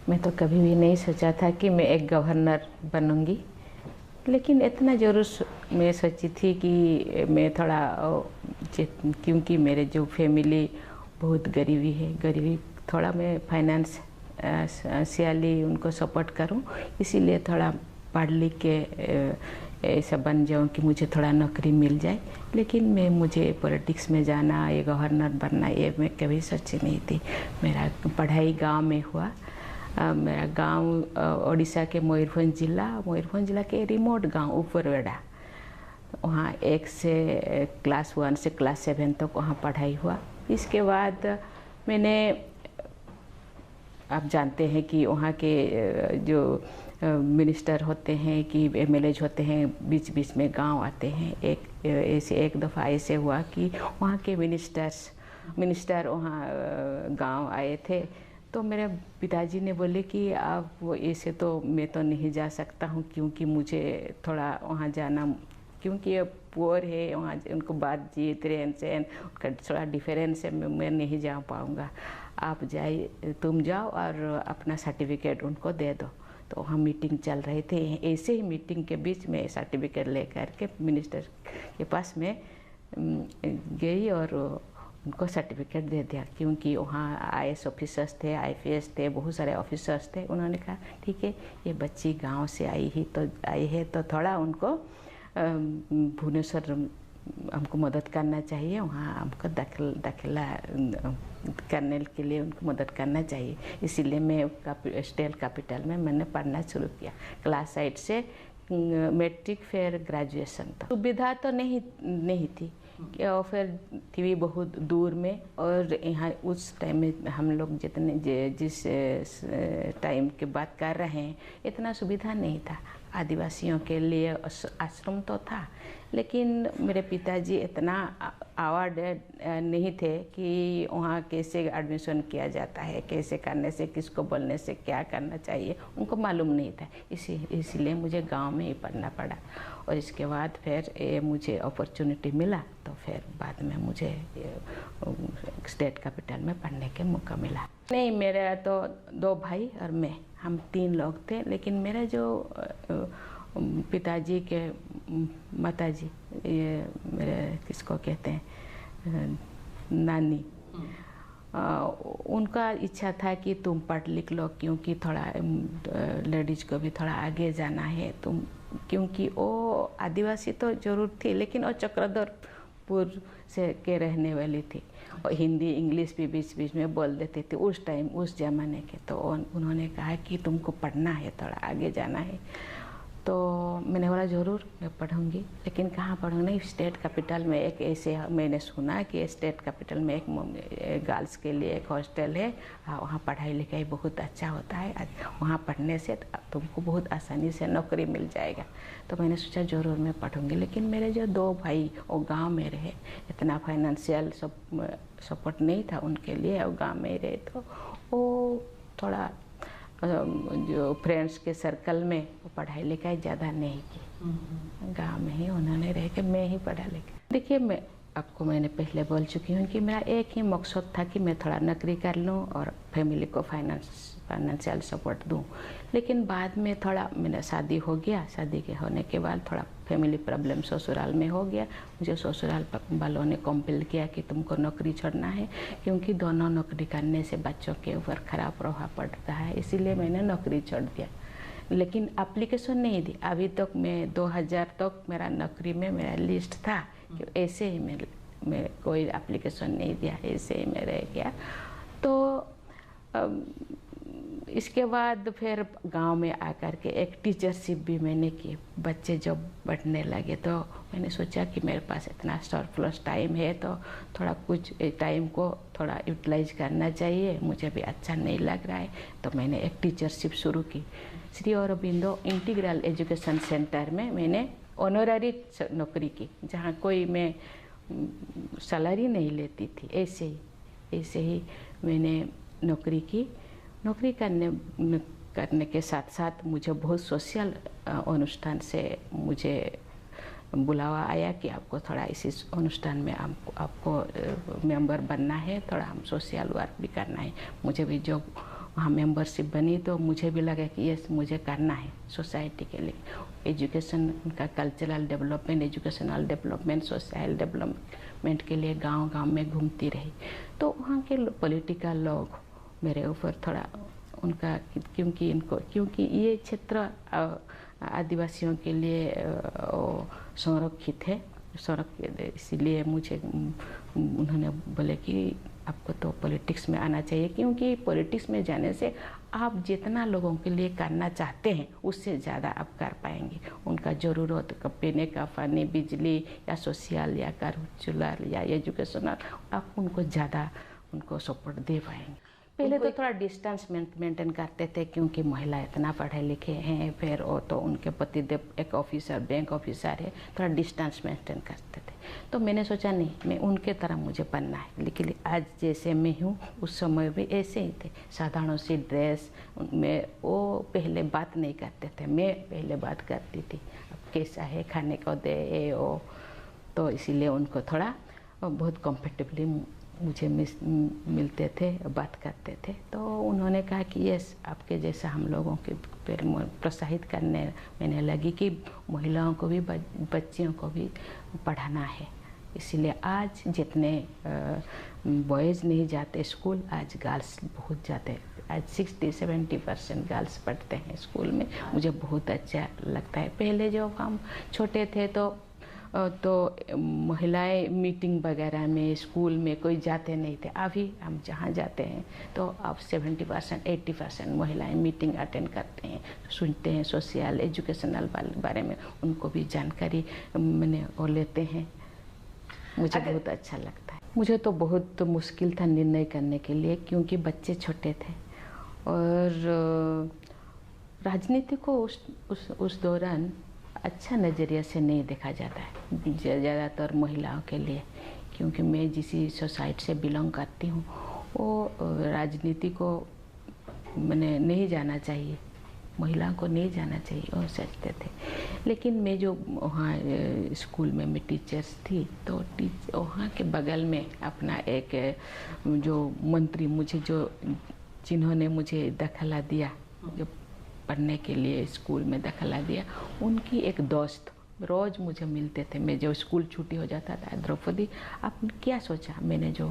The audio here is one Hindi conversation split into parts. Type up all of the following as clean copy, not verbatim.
मैं तो कभी भी नहीं सोचा था कि मैं एक गवर्नर बनूंगी, लेकिन इतना ज़रूर मैं सोची थी कि मैं थोड़ा क्योंकि मेरे जो फैमिली बहुत गरीबी है, गरीबी थोड़ा मैं फाइनेंशियली उनको सपोर्ट करूं, इसीलिए थोड़ा पढ़ लिख के ऐसा बन जाऊं कि मुझे थोड़ा नौकरी मिल जाए। लेकिन मुझे पॉलिटिक्स में जाना, ये गवर्नर बनना, ये मैं कभी सोची नहीं थी। मेरा पढ़ाई गांव में हुआ। मेरा गांव ओडिशा के मयूरभंज जिला के रिमोट गांव उपरवेड़ा, वहाँ 1 से क्लास 1 से क्लास 7 तक वहाँ पढ़ाई हुआ। इसके बाद मैंने, आप जानते हैं कि वहाँ के जो मिनिस्टर होते हैं कि एमएलए होते हैं, बीच बीच में गांव आते हैं। एक दफ़ा ऐसे हुआ कि वहाँ के मिनिस्टर वहाँ गांव आए थे, तो मेरे पिताजी ने बोले कि आप वो ऐसे तो मैं तो नहीं जा सकता हूँ, क्योंकि मुझे थोड़ा वहाँ जाना, क्योंकि ये पुअर है, वहाँ उनको बातचीत रहन सहन उनका थोड़ा डिफरेंस है, मैं नहीं जा पाऊँगा। आप तुम जाओ और अपना सर्टिफिकेट उनको दे दो। तो वहाँ मीटिंग चल रहे थे, ऐसे ही मीटिंग के बीच में सर्टिफिकेट लेकर के मिनिस्टर के पास में गई और उनको सर्टिफिकेट दे दिया, क्योंकि वहाँ आईएएस ऑफिसर्स थे, आईपीएस थे, बहुत सारे ऑफिसर्स थे। उन्होंने कहा ठीक है, ये बच्ची गांव से आई है तो थोड़ा उनको भुवनेश्वर हमको मदद करना चाहिए, वहाँ हमको दाखिला करने के लिए उनको मदद करना चाहिए। इसीलिए मैं स्टेट कैपिटल में मैंने पढ़ना शुरू किया। क्लास 8 से मैट्रिक फिर ग्रेजुएशन तक। सुविधा तो नहीं थी, और फिर थी भी बहुत दूर में, और यहाँ उस टाइम में हम लोग जिस टाइम की बात कर रहे हैं, इतना सुविधा नहीं था। आदिवासियों के लिए आश्रम तो था, लेकिन मेरे पिताजी इतना अवार्ड नहीं थे कि वहाँ कैसे एडमिशन किया जाता है, कैसे करने से, किसको बोलने से क्या करना चाहिए, उनको मालूम नहीं था। इसीलिए मुझे गांव में ही पढ़ना पड़ा। और इसके बाद फिर मुझे अपॉर्चुनिटी मिला, तो फिर बाद में मुझे स्टेट कैपिटल में पढ़ने के मौका मिला। नहीं, मेरे तो 2 भाई और मैं, हम 3 लोग थे। लेकिन मेरे जो पिताजी के माताजी, ये मेरे किसको कहते हैं, नानी, उनका इच्छा था कि तुम पढ़ लिख लो, क्योंकि थोड़ा लेडीज को भी थोड़ा आगे जाना है तुम, क्योंकि वो आदिवासी तो जरूर थी, लेकिन वो चक्रधरपुर से के रहने वाली थी, और हिंदी इंग्लिश भी बीच बीच में बोल देते थे उस टाइम, उस ज़माने के। तो उन्होंने कहा कि तुमको पढ़ना है, थोड़ा आगे जाना है। तो मैंने बोला ज़रूर मैं पढ़ूंगी, लेकिन कहाँ पढ़ूंगी, नहीं स्टेट कैपिटल में एक ऐसे मैंने सुना कि स्टेट कैपिटल में एक गर्ल्स के लिए एक हॉस्टल है, वहाँ पढ़ाई लिखाई बहुत अच्छा होता है, वहाँ पढ़ने से तुमको बहुत आसानी से नौकरी मिल जाएगा। तो मैंने सोचा ज़रूर मैं पढ़ूंगी। लेकिन मेरे जो 2 भाई वो गाँव में रहे, इतना फाइनेंशियल सपोर्ट नहीं था उनके लिए, और गाँव में रहे, तो वो थोड़ा जो फ्रेंड्स के सर्कल में वो पढ़ाई लिखाई ज़्यादा नहीं की। गांव में ही उन्होंने रह के मैं ही पढ़ा लिखा। देखिए, मैंने पहले बोल चुकी हूँ कि मेरा एक ही मकसद था कि मैं थोड़ा नौकरी कर लूँ और फैमिली को फाइनेंशियल सपोर्ट दूँ। लेकिन बाद में थोड़ा मेरा शादी हो गया, शादी के होने के बाद थोड़ा फैमिली प्रॉब्लम ससुराल में हो गया। मुझे ससुराल वालों ने कंपेल किया कि तुमको नौकरी छोड़ना है, क्योंकि दोनों नौकरी करने से बच्चों के ऊपर ख़राब प्रभाव पड़ता है। इसीलिए मैंने नौकरी छोड़ दिया, लेकिन एप्लीकेशन नहीं दी। अभी तक मैं 2000 तक मेरा नौकरी में मेरा लिस्ट था कि ऐसे ही मैं कोई एप्लीकेशन नहीं दिया, ऐसे ही मैं रह गया। तो इसके बाद फिर गांव में आकर के एक टीचरशिप भी मैंने की। बच्चे जब बढ़ने लगे तो मैंने सोचा कि मेरे पास इतना सरप्लस टाइम है, तो थोड़ा कुछ टाइम को थोड़ा यूटिलाइज करना चाहिए, मुझे भी अच्छा नहीं लग रहा है। तो मैंने एक टीचरशिप शुरू की। Shri Aurobindo integral education centre में मैंने ऑनररी नौकरी की, जहाँ कोई मैं सैलरी नहीं लेती थी, ऐसे ही मैंने नौकरी की। नौकरी करने के साथ साथ मुझे बहुत सोशल अनुष्ठान से मुझे बुलावा आया कि आपको थोड़ा इस अनुष्ठान में आपको मेंबर बनना है, थोड़ा हम सोशल वर्क भी करना है। मुझे भी जॉब वहाँ मेंबरशिप बनी तो मुझे भी लगा कि ये मुझे करना है सोसाइटी के लिए। एजुकेशन का cultural development, educational development, social development के लिए गांव-गांव में घूमती रही। तो वहाँ के पॉलिटिकल लोग मेरे ऊपर थोड़ा उनका, क्योंकि ये क्षेत्र आदिवासियों के लिए संरक्षित है, इसीलिए मुझे उन्होंने बोले कि आपको तो पॉलिटिक्स में आना चाहिए, क्योंकि पॉलिटिक्स में जाने से आप जितना लोगों के लिए करना चाहते हैं उससे ज़्यादा आप कर पाएंगे। उनका ज़रूरत का पीने का पानी, बिजली या सोशल या कल्चरल या एजुकेशनल, आप उनको ज़्यादा उनको सपोर्ट दे पाएंगे। पहले तो थोड़ा डिस्टेंस मेंटेन करते थे, क्योंकि महिला इतना पढ़े लिखे हैं, फिर वो तो उनके पतिदेव एक ऑफिसर, बैंक ऑफिसर है, थोड़ा डिस्टेंस मेंटेन करते थे। तो मैंने सोचा नहीं, मैं उनके तरह मुझे बनना है। लेकिन आज जैसे मैं हूँ उस समय भी ऐसे ही थे, साधारण सी ड्रेस में। वो पहले बात नहीं करते थे, मैं पहले बात करती थी, अब कैसा है, खाने को दे वो। तो इसीलिए उनको थोड़ा बहुत कंफर्टेबली मुझे मिलते थे, बात करते थे। तो उन्होंने कहा कि यस, आपके जैसा हम लोगों के फिर प्रोत्साहित करने मैंने लगी कि महिलाओं को भी, बच्चियों को भी पढ़ाना है। इसीलिए आज जितने बॉयज़ नहीं जाते स्कूल, आज गर्ल्स बहुत जाते हैं। आज 60-70% गर्ल्स पढ़ते हैं स्कूल में। मुझे बहुत अच्छा लगता है। पहले जब हम छोटे थे तो महिलाएं मीटिंग वगैरह में स्कूल में कोई जाते नहीं थे। अभी हम जहाँ जाते हैं तो अब 70% 80% महिलाएं मीटिंग अटेंड करते हैं, सुनते हैं, सोशल एजुकेशनल बारे में उनको भी जानकारी मैंने वो लेते हैं। मुझे बहुत अच्छा लगता है। मुझे तो बहुत मुश्किल था निर्णय करने के लिए, क्योंकि बच्चे छोटे थे और राजनीति को उस दौरान अच्छा नज़रिए से नहीं देखा जाता है ज़्यादातर महिलाओं के लिए। क्योंकि मैं जिस सोसाइटी से बिलोंग करती हूँ वो राजनीति को मैंने नहीं जाना चाहिए, महिलाओं को नहीं जाना चाहिए, वो सोचते थे। लेकिन मैं जो वहाँ स्कूल में मैं टीचर्स थी, तो वहाँ के बगल में अपना एक जो मंत्री, मुझे जिन्होंने मुझे दखला दिया, जो पढ़ने के लिए स्कूल में दखला दिया, उनकी एक दोस्त रोज़ मुझे मिलते थे। मैं जो स्कूल छुट्टी हो जाता था, द्रौपदी आपने क्या सोचा, मैंने जो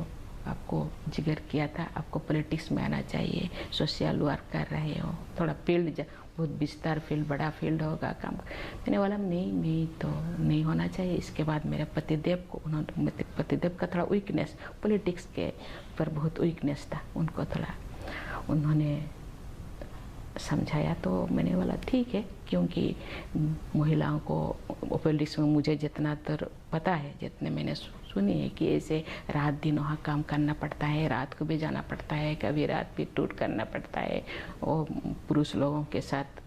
आपको जिक्र किया था, आपको पॉलिटिक्स में आना चाहिए, सोशल वर्क कर रहे हो, थोड़ा फील्ड बहुत विस्तार फील्ड, बड़ा फील्ड होगा काम। मैंने बोला नहीं, मैं तो नहीं होना चाहिए। इसके बाद मेरे पतिदेव को, उन्होंने पतिदेव का थोड़ा वीकनेस, पॉलिटिक्स के पर बहुत वीकनेस था, उनको थोड़ा उन्होंने समझाया। तो मैंने बोला ठीक है, क्योंकि महिलाओं को पॉलिटिक्स में मुझे जितना तर पता है, जितने मैंने सुनी है कि ऐसे रात दिन वहाँ काम करना पड़ता है, रात को भी जाना पड़ता है, कभी रात भी टूट करना पड़ता है, और पुरुष लोगों के साथ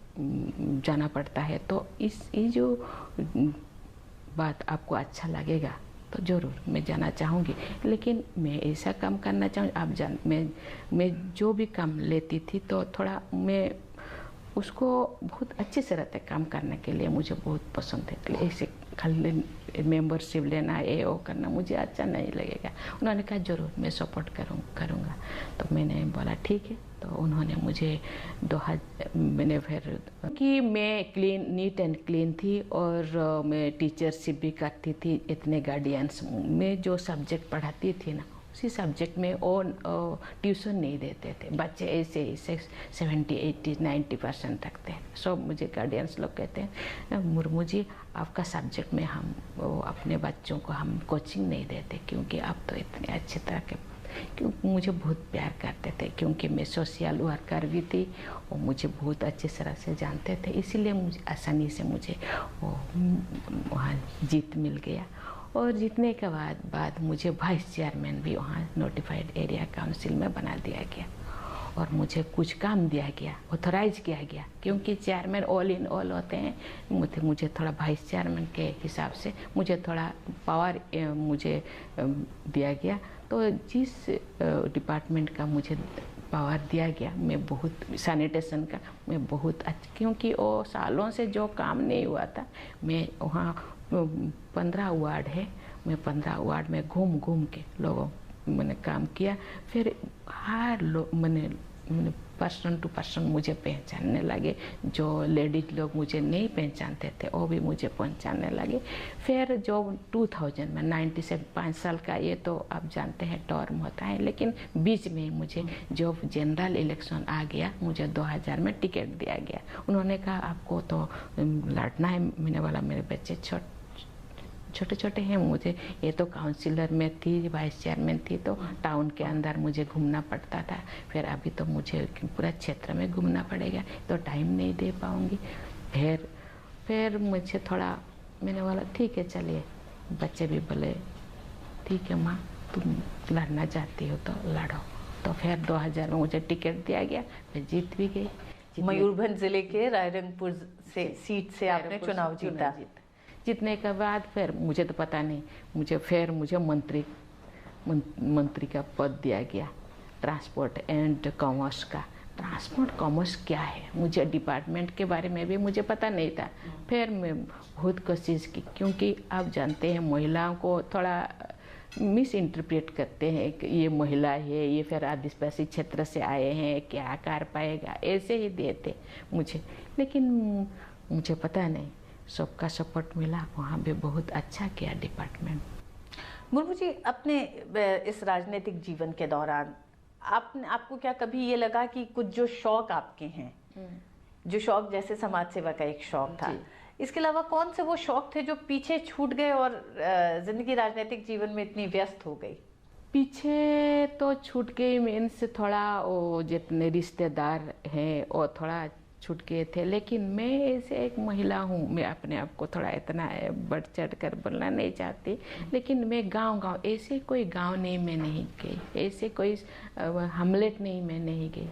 जाना पड़ता है। तो ये जो बात आपको अच्छा लगेगा तो ज़रूर मैं जाना चाहूँगी। लेकिन मैं ऐसा काम करना चाहूँ, आप जान, मैं जो भी काम लेती थी तो थोड़ा मैं उसको बहुत अच्छे से रहते काम करने के लिए मुझे बहुत पसंद है। ऐसे खाली मेंबरशिप लेना, ये वो करना मुझे अच्छा नहीं लगेगा। उन्होंने कहा ज़रूर मैं सपोर्ट करूँगा। तो मैंने बोला ठीक है। तो उन्होंने मुझे मैंने फिर कि मैं नीट एंड क्लीन थी और मैं टीचरशिप भी करती थी। इतने गार्डियंस में जो सब्जेक्ट पढ़ाती थी ना, उसी सब्जेक्ट में और ट्यूशन नहीं देते थे। बच्चे ऐसे 70-80-90% रखते हैं। सब मुझे गार्डियंस लोग कहते हैं, मुर्मू जी आपका सब्जेक्ट में हम अपने बच्चों को हम कोचिंग नहीं देते, क्योंकि आप तो इतने अच्छे तरह के, क्योंकि मुझे बहुत प्यार करते थे, क्योंकि मैं सोशल वर्कर भी थी और मुझे बहुत अच्छे तरह से जानते थे। इसीलिए मुझे आसानी से मुझे वहाँ जीत मिल गया। और जीतने के बाद मुझे वाइस चेयरमैन भी वहाँ नोटिफाइड एरिया काउंसिल में बना दिया गया और मुझे कुछ काम दिया गया, ऑथराइज किया गया, क्योंकि चेयरमैन ऑल इन ऑल होते हैं। मुझे थोड़ा वाइस चेयरमैन के हिसाब से मुझे थोड़ा पावर मुझे दिया गया। तो जिस डिपार्टमेंट का मुझे पावर दिया गया, मैं बहुत सैनिटेशन का मैं बहुत अच्छा, क्योंकि वो सालों से जो काम नहीं हुआ था, मैं वहाँ 15 वार्ड है, मैं 15 वार्ड में घूम के लोगों मैंने काम किया। फिर हर मैंने पर्सन टू पर्सन मुझे पहचानने लगे। जो लेडीज लोग मुझे नहीं पहचानते थे वो भी मुझे पहचानने लगे। फिर जो 2000 में 90 से 5 साल का ये तो आप जानते हैं टर्म होता है, लेकिन बीच में मुझे जो जनरल इलेक्शन आ गया, मुझे 2000 में टिकट दिया गया। उन्होंने कहा आपको तो लड़ना है। मैंने बोला मेरे बच्चे छोटे छोटे हैं, मुझे ये तो काउंसिलर में थी, वाइस चेयरमैन थी, तो टाउन के अंदर मुझे घूमना पड़ता था। फिर अभी तो मुझे पूरा क्षेत्र में घूमना पड़ेगा, तो टाइम नहीं दे पाऊंगी। फिर मुझे थोड़ा, मैंने बोला ठीक है चलिए। बच्चे भी बोले ठीक है माँ, तुम लड़ना चाहती हो तो लड़ो। तो फिर 2000 में मुझे टिकट दिया गया, मैं जीत भी गई। मयूरभंज जिले के रायरंगपुर से सीट से आपने चुनाव जीता। जीतने के बाद फिर मुझे तो पता नहीं, मुझे मंत्री का पद दिया गया, ट्रांसपोर्ट एंड कॉमर्स का। ट्रांसपोर्ट कॉमर्स क्या है, मुझे डिपार्टमेंट के बारे में भी मुझे पता नहीं था। फिर मैं बहुत कोशिश की, क्योंकि आप जानते हैं महिलाओं को थोड़ा मिस इंटरप्रेट करते हैं कि ये महिला है, ये फिर आदिवासी क्षेत्र से आए हैं, क्या कर पाएगा, ऐसे ही देते मुझे। लेकिन मुझे पता नहीं, सबका सपोर्ट मिला, वहाँ भी बहुत अच्छा किया डिपार्टमेंट। मुर्मू जी, अपने इस राजनीतिक जीवन के दौरान आपको क्या कभी ये लगा कि कुछ जो शौक आपके हैं, जो शौक जैसे समाज सेवा का एक शौक था, इसके अलावा कौन से वो शौक थे जो पीछे छूट गए और जिंदगी राजनीतिक जीवन में इतनी व्यस्त हो गई? पीछे तो छूट गई, मीन्स थोड़ा वो जितने रिश्तेदार हैं वो थोड़ा छूट गए थे। लेकिन मैं ऐसे एक महिला हूँ, मैं अपने आप को थोड़ा इतना बढ़ चढ़ कर बोलना नहीं चाहती, लेकिन मैं गांव ऐसे कोई गांव नहीं मैं नहीं गई, ऐसे कोई हमलेट नहीं मैं नहीं गई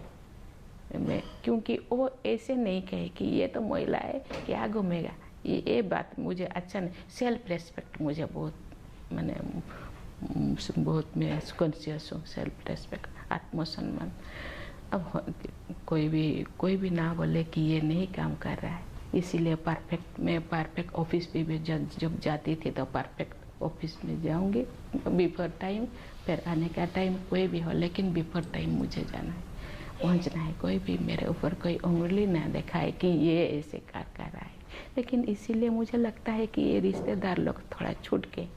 मैं, क्योंकि वो ऐसे नहीं कहे कि ये तो महिला है क्या घूमेगा, ये बात मुझे अच्छा नहीं। सेल्फ रेस्पेक्ट मुझे बहुत मैं कॉन्शियस हूँ। सेल्फ रेस्पेक्ट, आत्मसम्मान। अब कोई भी ना बोले कि ये नहीं काम कर रहा है, इसीलिए मैं परफेक्ट ऑफिस भी जब जाती थी तो परफेक्ट ऑफिस में जाऊंगी बिफोर टाइम। फिर आने का टाइम कोई भी हो, लेकिन बिफोर टाइम मुझे जाना है, पहुंचना है। कोई भी मेरे ऊपर कोई उंगली ना दिखाए कि ये ऐसे कर रहा है। लेकिन इसीलिए मुझे लगता है कि ये रिश्तेदार लोग थोड़ा छूट गए,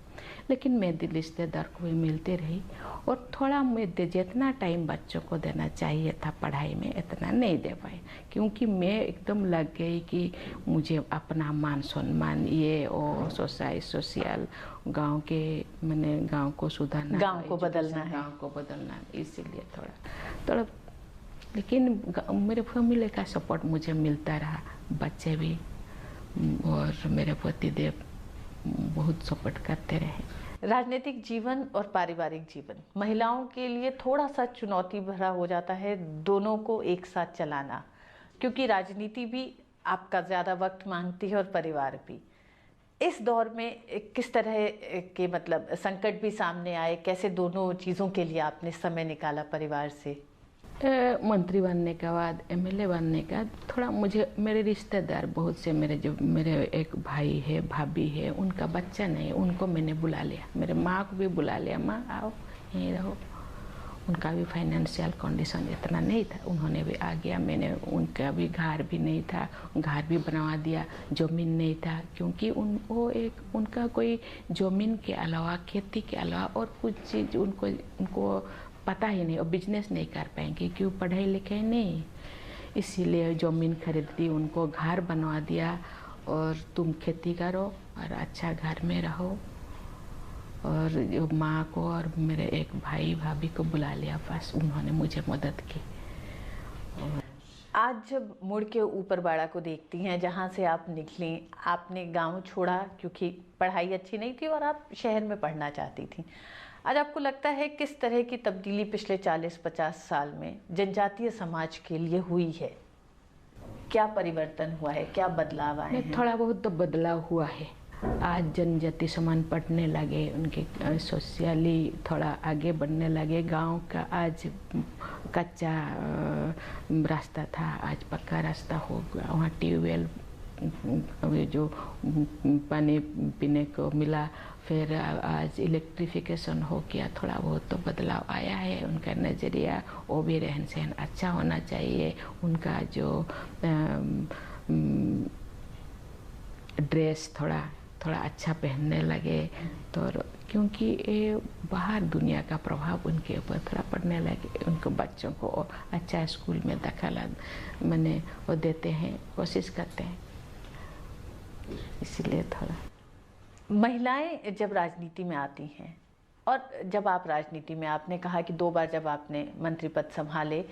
लेकिन मैं रिश्तेदार को भी मिलते रही। और थोड़ा मैं जितना टाइम बच्चों को देना चाहिए था पढ़ाई में, इतना नहीं दे पाई, क्योंकि मैं एकदम लग गई कि मुझे अपना मान सम्मान ये और सोशल गांव के मैंने गांव को सुधारना, गांव को बदलना है, इसीलिए थोड़ा। लेकिन मेरे फैमिली का सपोर्ट मुझे मिलता रहा, बच्चे भी और मेरे पतिदेव बहुत सपोर्ट करते रहे। राजनीतिक जीवन और पारिवारिक जीवन महिलाओं के लिए थोड़ा सा चुनौती भरा हो जाता है, दोनों को एक साथ चलाना, क्योंकि राजनीति भी आपका ज़्यादा वक्त मांगती है और परिवार भी। इस दौर में किस तरह के संकट भी सामने आए, कैसे दोनों चीज़ों के लिए आपने समय निकाला परिवार से? मंत्री बनने के बाद, एमएलए बनने का थोड़ा मेरे रिश्तेदार बहुत से, मेरे एक भाई है, भाभी है, उनका बच्चा नहीं, उनको मैंने बुला लिया। मेरे माँ को भी बुला लिया, माँ आओ यहीं रहो। उनका भी फाइनेंशियल कंडीशन इतना नहीं था, उन्होंने भी आ गया। मैंने उनका भी घर भी नहीं था, घर भी बनवा दिया। ज़मीन नहीं था, क्योंकि उनका कोई ज़मीन के अलावा, खेती के अलावा और कुछ चीज़ उनको पता ही नहीं, और बिजनेस नहीं कर पाएंगे क्यों, पढ़ाई लिखाई नहीं। इसीलिए ज़मीन खरीद दी, उनको घर बनवा दिया और तुम खेती करो और अच्छा घर में रहो। और माँ को और मेरे एक भाई भाभी को बुला लिया, बस उन्होंने मुझे मदद की। आज जब मुड़ के ऊपर बाड़ा को देखती हैं, जहाँ से आप निकली, आपने गांव छोड़ा क्योंकि पढ़ाई अच्छी नहीं थी और आप शहर में पढ़ना चाहती थी। आज आपको लगता है किस तरह की तब्दीली पिछले 40-50 साल में जनजातीय समाज के लिए हुई है? क्या परिवर्तन हुआ है, क्या बदलाव आए हैं? थोड़ा बहुत तो बदलाव हुआ है। आज जनजाति समाज पढ़ने लगे, उनके सोशली थोड़ा आगे बढ़ने लगे। गांव का आज कच्चा रास्ता था, आज पक्का रास्ता हो गया। वहाँ ट्यूबवेल अभी जो पानी पीने को मिला, फिर आज इलेक्ट्रिफिकेशन हो गया, थोड़ा बहुत तो बदलाव आया है। उनका नज़रिया, वो भी रहन सहन अच्छा होना चाहिए। उनका जो ड्रेस थोड़ा अच्छा पहनने लगे, तो क्योंकि ये बाहर दुनिया का प्रभाव उनके ऊपर थोड़ा पड़ने लगे। उनको बच्चों को अच्छा स्कूल में दाखिला मैंने वो देते हैं, कोशिश करते हैं, इसलिए थोड़ा। महिलाएं जब राजनीति में आती हैं, और जब आप राजनीति में, आपने कहा कि 2 बार जब आपने मंत्री पद संभाले,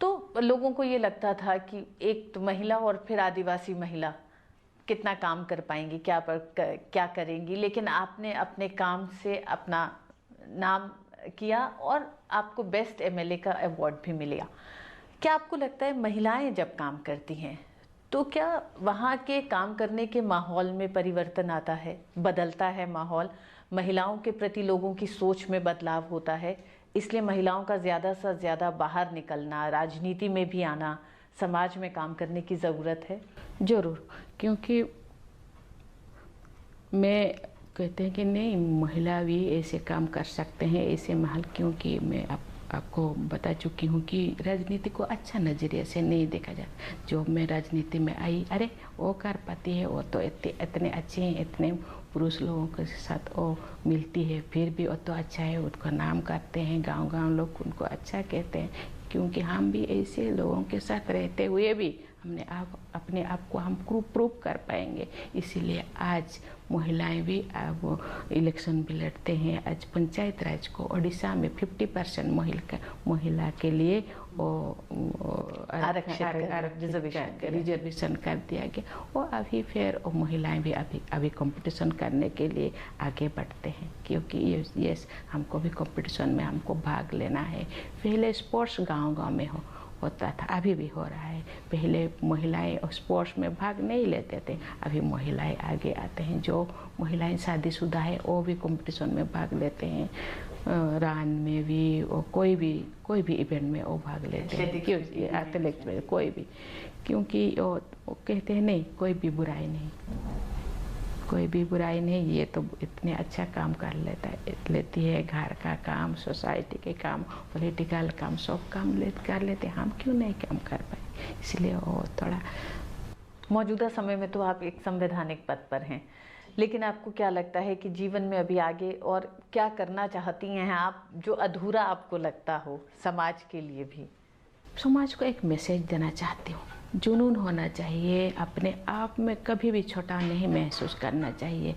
तो लोगों को ये लगता था कि एक तो महिला और फिर आदिवासी महिला कितना काम कर पाएंगी, क्या करेंगी, लेकिन आपने अपने काम से अपना नाम किया और आपको बेस्ट एमएलए का अवार्ड भी मिला। क्या आपको लगता है महिलाएं जब काम करती हैं तो क्या वहाँ के काम करने के माहौल में परिवर्तन आता है, बदलता है माहौल, महिलाओं के प्रति लोगों की सोच में बदलाव होता है, इसलिए महिलाओं का ज़्यादा से ज़्यादा बाहर निकलना, राजनीति में भी आना, समाज में काम करने की ज़रूरत है? ज़रूर, क्योंकि मैं कहते हैं कि नहीं, महिला भी ऐसे काम कर सकते हैं, ऐसे महल, क्योंकि मैं आपको बता चुकी हूँ कि राजनीति को अच्छा नज़रिए से नहीं देखा जाता। जो मैं राजनीति में आई, अरे वो कर पाती है, वो तो इतने अच्छे हैं, इतने पुरुष लोगों के साथ वो मिलती है, फिर भी वो तो अच्छा है, उसका नाम करते हैं, गांव लोग उनको अच्छा कहते हैं। क्योंकि हम भी ऐसे लोगों के साथ रहते हुए भी हमने अपने आप को हम प्रूव कर पाएंगे। इसीलिए आज महिलाएं भी अब इलेक्शन भी लड़ते हैं। आज पंचायत राज को उड़ीसा में 50% महिला के लिए रिजर्वेशन कर दिया गया। और अभी फिर महिलाएं भी अभी कंपटीशन करने के लिए आगे बढ़ते हैं, क्योंकि यस हमको भी कंपटीशन में हमको भाग लेना है। पहले स्पोर्ट्स गांव में होता था, अभी भी हो रहा है। पहले महिलाएं स्पोर्ट्स में भाग नहीं लेते थे, अभी महिलाएं आगे आते हैं। जो महिलाएं शादीशुदा है वो भी कंपटीशन में भाग लेते हैं, रान में भी, और कोई भी इवेंट में वो भाग लेते हैं, एथलेटिक्स में कोई भी, क्योंकि वो कहते हैं नहीं, कोई भी बुराई नहीं, ये तो इतने अच्छा काम कर लेती है, घर का काम, सोसाइटी के काम, पॉलिटिकल काम, सब काम कर लेते हैं, हम क्यों नहीं काम कर पाए। इसलिए वो थोड़ा। मौजूदा समय में तो आप एक संवैधानिक पद पर हैं, लेकिन आपको क्या लगता है कि जीवन में अभी आगे और क्या करना चाहती हैं आप, जो अधूरा आपको लगता हो समाज के लिए भी? समाज को एक मैसेज देना चाहती हूँ, जुनून होना चाहिए, अपने आप में कभी भी छोटा नहीं महसूस करना चाहिए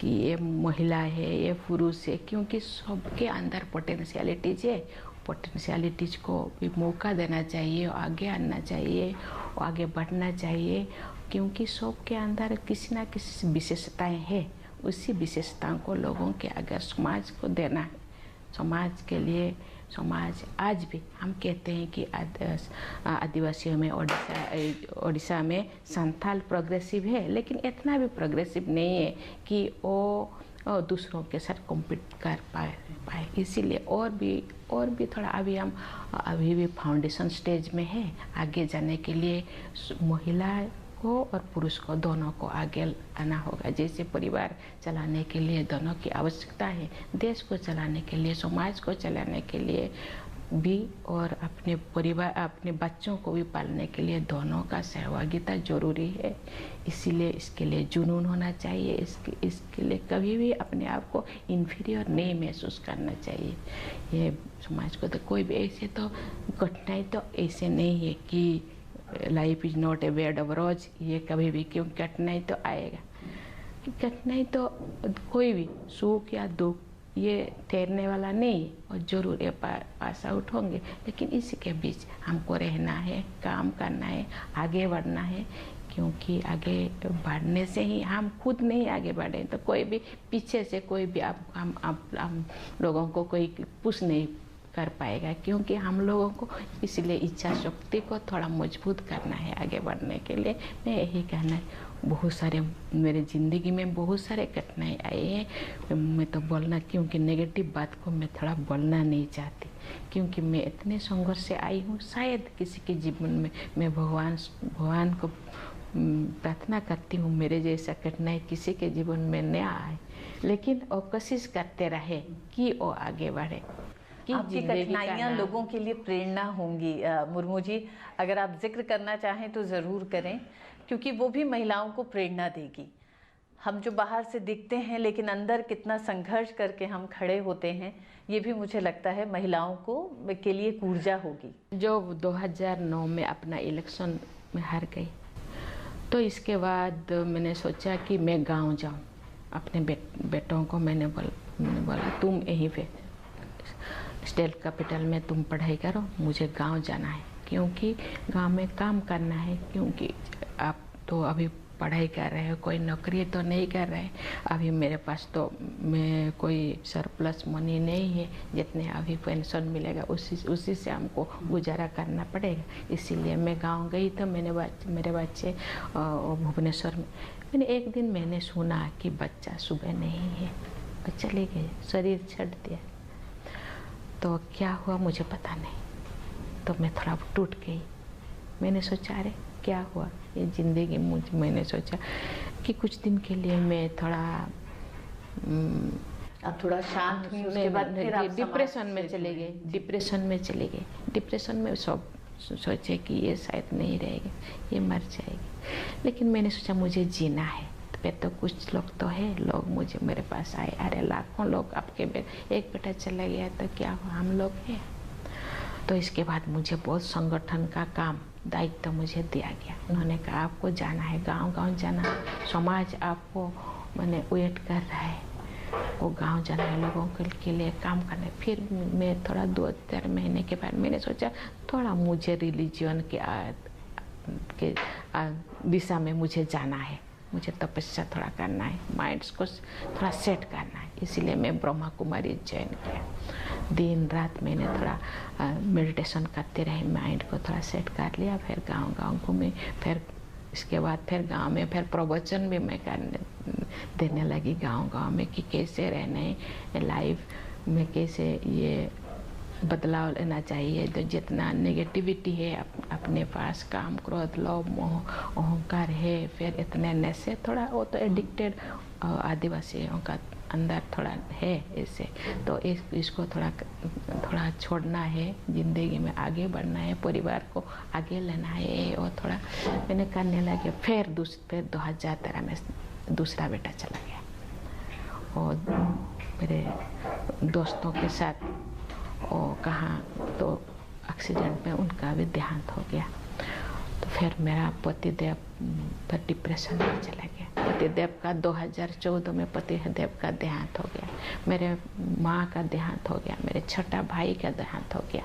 कि ये महिला है, ये पुरुष है, क्योंकि सबके अंदर पोटेंशियलिटीज है। पोटेंशियलिटीज को भी मौका देना चाहिए, आगे आना चाहिए, आगे बढ़ना चाहिए, क्योंकि सबके अंदर किसी ना किसी विशेषताएं हैं। उसी विशेषताओं को लोगों के अगर समाज को देना है, समाज के लिए, समाज आज भी हम कहते हैं कि आदिवासियों में ओडिशा में संथाल प्रोग्रेसिव है, लेकिन इतना भी प्रोग्रेसिव नहीं है कि वो दूसरों के साथ कॉम्पीट कर पाए। इसीलिए और भी थोड़ा अभी भी फाउंडेशन स्टेज में है। आगे जाने के लिए महिला को और पुरुष को दोनों को आगे आना होगा। जैसे परिवार चलाने के लिए दोनों की आवश्यकता है, देश को चलाने के लिए, समाज को चलाने के लिए भी, और अपने परिवार, अपने बच्चों को भी पालने के लिए दोनों का सहभागिता जरूरी है। इसीलिए इसके लिए जुनून होना चाहिए। इसके लिए कभी भी अपने आप को इन्फीरियर नहीं महसूस करना चाहिए। ये समाज को तो कोई भी ऐसे तो कठिनाई तो ऐसे नहीं है कि life is not a bed of रोज, ये कभी भी, क्यों कठिनाई तो आएगा। कठिनाई तो कोई भी, सुख या दुख ये ठहरने वाला नहीं, और जरूर ये पास आउट होंगे, लेकिन इसी के बीच हमको रहना है, काम करना है, आगे बढ़ना है, क्योंकि आगे बढ़ने से ही हम खुद नहीं आगे बढ़े तो कोई भी पीछे से कोई भी हम लोगों को कोई पुश नहीं कर पाएगा, क्योंकि हम लोगों को इसलिए इच्छा शक्ति को थोड़ा मजबूत करना है आगे बढ़ने के लिए। मैं यही कहना है, बहुत सारे मेरे ज़िंदगी में बहुत सारे कठिनाई आई है। मैं तो बोलना, क्योंकि नेगेटिव बात को मैं थोड़ा बोलना नहीं चाहती, क्योंकि मैं इतने संघर्ष से आई हूँ। शायद किसी के जीवन में मैं भगवान को प्रार्थना करती हूँ मेरे जैसा कठिनाई किसी के जीवन में न आए, लेकिन वो कोशिश करते रहे कि वो आगे बढ़े। आपकी कठिनाइयाँ लोगों के लिए प्रेरणा होंगी। मुर्मू जी, अगर आप जिक्र करना चाहें तो ज़रूर करें, क्योंकि वो भी महिलाओं को प्रेरणा देगी। हम जो बाहर से दिखते हैं लेकिन अंदर कितना संघर्ष करके हम खड़े होते हैं, ये भी मुझे लगता है महिलाओं को के लिए एक ऊर्जा होगी। जो 2009 में अपना इलेक्शन में हार गई, तो इसके बाद मैंने सोचा कि मैं गांव जाऊं। अपने बेटों को मैंने बोला तुम यहीं पे स्टेट कैपिटल में तुम पढ़ाई करो, मुझे गांव जाना है, क्योंकि गांव में काम करना है। क्योंकि आप तो अभी पढ़ाई कर रहे हो, कोई नौकरी तो नहीं कर रहे। अभी मेरे पास तो मैं कोई सरप्लस मनी नहीं है, जितने अभी पेंशन मिलेगा उसी से हमको गुजारा करना पड़ेगा। इसीलिए मैं गांव गई। तो मेरे बच्चे भुवनेश्वर में। एक दिन मैंने सुना कि बच्चा सुबह नहीं है, बच्चा ले गए, शरीर छੱਡ दिया। तो क्या हुआ मुझे पता नहीं। तो मैं थोड़ा टूट गई। मैंने सोचा अरे क्या हुआ ये ज़िंदगी। मैंने सोचा कि कुछ दिन के लिए मैं थोड़ा अब थोड़ा शांत हुई, उसके बाद फिर आप डिप्रेशन में चले गए। डिप्रेशन में सब सोचे कि ये शायद नहीं रहेगी, ये मर जाएगी। लेकिन मैंने सोचा मुझे जीना है। तो कुछ लोग तो है, लोग मुझे मेरे पास आए। अरे लाखों लोग, आपके एक बेटा चला गया तो क्या हुआ, हम लोग हैं। तो इसके बाद मुझे बहुत संगठन का काम दायित्व तो मुझे दिया गया। उन्होंने कहा आपको जाना है, गांव जाना है, समाज आपको मैंने वेट कर रहा है, वो गांव जाना है, लोगों के लिए काम करना है। फिर मैं थोड़ा 2-4 महीने के बाद मैंने सोचा थोड़ा मुझे रिलीजन के दिशा में मुझे जाना है, मुझे तपस्या थोड़ा करना है, माइंड्स को थोड़ा सेट करना है। इसीलिए मैं ब्रह्मा कुमारी ज्वाइन किया। दिन रात मैंने थोड़ा मेडिटेशन करते रहे, माइंड को थोड़ा सेट कर लिया। फिर गांव घूमे। फिर इसके बाद फिर गांव में फिर प्रवचन भी मैं देने लगी गांव में कि कैसे रहने लाइफ में, कैसे ये बदलाव लेना चाहिए। तो जितना नेगेटिविटी है अपने पास, काम क्रोध लोभ मोह अहंकार है, फिर इतने नशे, थोड़ा वो तो एडिक्टेड आदिवासियों का अंदर थोड़ा है इससे। तो इसको थोड़ा छोड़ना है, ज़िंदगी में आगे बढ़ना है, परिवार को आगे लेना है। और थोड़ा मैंने करने लगे। फिर 2013 में दूसरा बेटा चला गया और मेरे दोस्तों के साथ और कहाँ तो एक्सीडेंट में उनका भी देहांत हो गया। तो फिर मेरा पतिदेव फिर डिप्रेशन में चला गया। पतिदेव का 2014 में पतिदेव का देहांत हो गया। मेरे माँ का देहांत हो गया। मेरे छोटा भाई का देहांत हो गया।